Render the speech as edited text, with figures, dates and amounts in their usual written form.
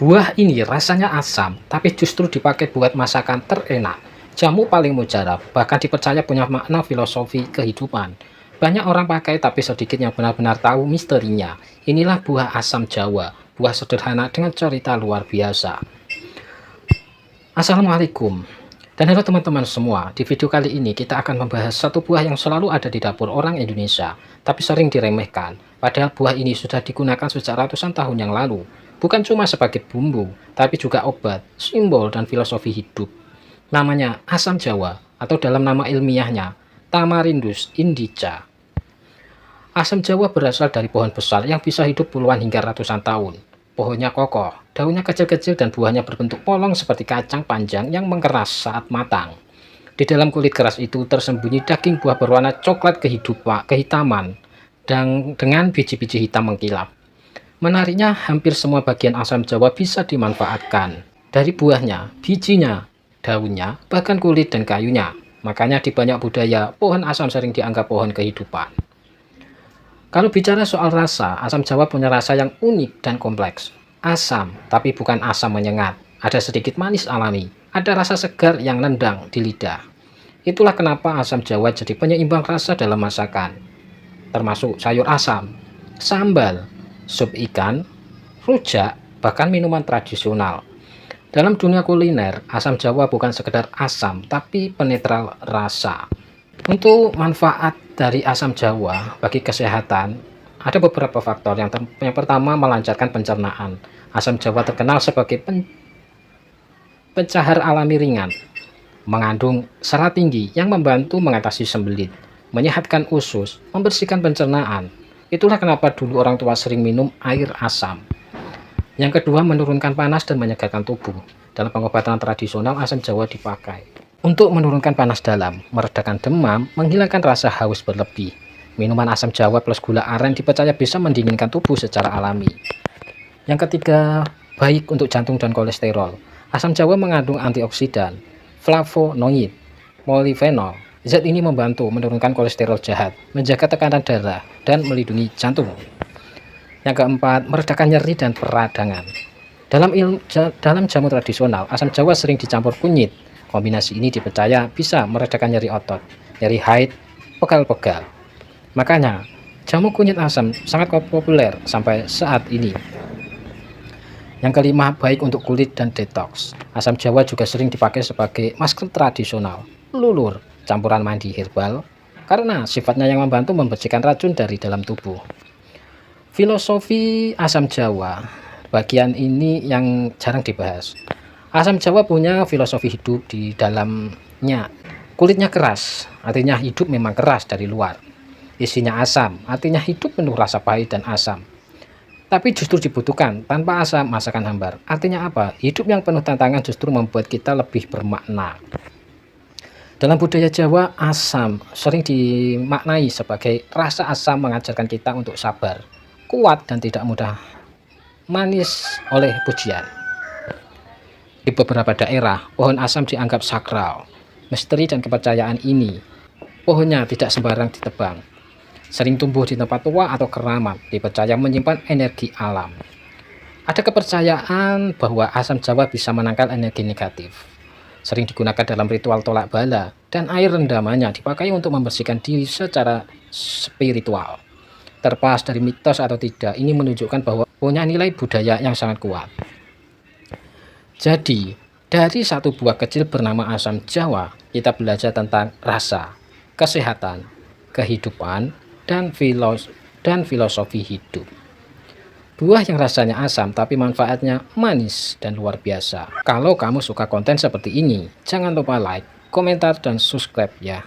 Buah ini rasanya asam, tapi justru dipakai buat masakan terenak. Jamu paling mujarab, bahkan dipercaya punya makna filosofi kehidupan. Banyak orang pakai, tapi sedikit yang benar-benar tahu misterinya. Inilah buah asam Jawa, buah sederhana dengan cerita luar biasa. Assalamualaikum, dan halo teman-teman semua. Di video kali ini kita akan membahas satu buah yang selalu ada di dapur orang Indonesia, tapi sering diremehkan. Padahal buah ini sudah digunakan sejak ratusan tahun yang lalu. Bukan cuma sebagai bumbu, tapi juga obat, simbol, dan filosofi hidup. Namanya asam Jawa, atau dalam nama ilmiahnya, Tamarindus indica. Asam Jawa berasal dari pohon besar yang bisa hidup puluhan hingga ratusan tahun. Pohonnya kokoh, daunnya kecil-kecil dan buahnya berbentuk polong seperti kacang panjang yang mengeras saat matang. Di dalam kulit keras itu tersembunyi daging buah berwarna coklat kehitaman dan dengan biji-biji hitam mengkilap. Menariknya, hampir semua bagian asam Jawa bisa dimanfaatkan. Dari buahnya, bijinya, daunnya, bahkan kulit dan kayunya. Makanya di banyak budaya, pohon asam sering dianggap pohon kehidupan. Kalau bicara soal rasa, asam Jawa punya rasa yang unik dan kompleks. Asam, tapi bukan asam menyengat. Ada sedikit manis alami. Ada rasa segar yang nendang di lidah. Itulah kenapa asam Jawa jadi penyeimbang rasa dalam masakan. Termasuk sayur asam, sambal, sup ikan, rujak, bahkan minuman tradisional. Dalam dunia kuliner, asam Jawa bukan sekedar asam, tapi penetral rasa. Untuk manfaat dari asam Jawa bagi kesehatan, ada beberapa faktor. Yang pertama, melancarkan pencernaan. Asam Jawa terkenal sebagai pencahar alami ringan, mengandung serat tinggi yang membantu mengatasi sembelit, menyehatkan usus, membersihkan pencernaan. Itulah kenapa dulu orang tua sering minum air asam. Yang kedua, menurunkan panas dan menyegarkan tubuh. Dalam pengobatan tradisional, asam Jawa dipakai untuk menurunkan panas dalam, meredakan demam, menghilangkan rasa haus berlebih. Minuman asam Jawa plus gula aren dipercaya bisa mendinginkan tubuh secara alami. Yang ketiga, baik untuk jantung dan kolesterol. Asam Jawa mengandung antioksidan, flavonoid, polifenol. Zat ini membantu menurunkan kolesterol jahat, menjaga tekanan darah, dan melindungi jantung. Yang keempat, meredakan nyeri dan peradangan. Dalam jamu tradisional, asam Jawa sering dicampur kunyit. Kombinasi ini dipercaya bisa meredakan nyeri otot, nyeri haid, pegal-pegal. Makanya, jamu kunyit asam sangat populer sampai saat ini. Yang kelima, baik untuk kulit dan detox. Asam Jawa juga sering dipakai sebagai masker tradisional, lulur, campuran mandi herbal, karena sifatnya yang membantu membersihkan racun dari dalam tubuh. Filosofi asam Jawa, bagian ini yang jarang dibahas. Asam Jawa punya filosofi hidup di dalamnya. Kulitnya keras, artinya hidup memang keras dari luar. Isinya asam, artinya hidup penuh rasa pahit dan asam. Tapi justru dibutuhkan, tanpa asam masakan hambar. Artinya apa? Hidup yang penuh tantangan justru membuat kita lebih bermakna. Dalam budaya Jawa, asam sering dimaknai sebagai rasa asam mengajarkan kita untuk sabar, kuat, dan tidak mudah manis oleh pujian. Di beberapa daerah, pohon asam dianggap sakral. Misteri dan kepercayaan ini, pohonnya tidak sembarang ditebang. Sering tumbuh di tempat tua atau keramat, dipercaya menyimpan energi alam. Ada kepercayaan bahwa asam Jawa bisa menangkal energi negatif. Sering digunakan dalam ritual tolak bala, dan air rendamannya dipakai untuk membersihkan diri secara spiritual. Terlepas dari mitos atau tidak, ini menunjukkan bahwa punya nilai budaya yang sangat kuat. Jadi, dari satu buah kecil bernama asam Jawa, kita belajar tentang rasa, kesehatan, kehidupan, dan filosofi hidup. Buah yang rasanya asam tapi manfaatnya manis dan luar biasa. Kalau kamu suka konten seperti ini, jangan lupa like, komentar, dan subscribe ya.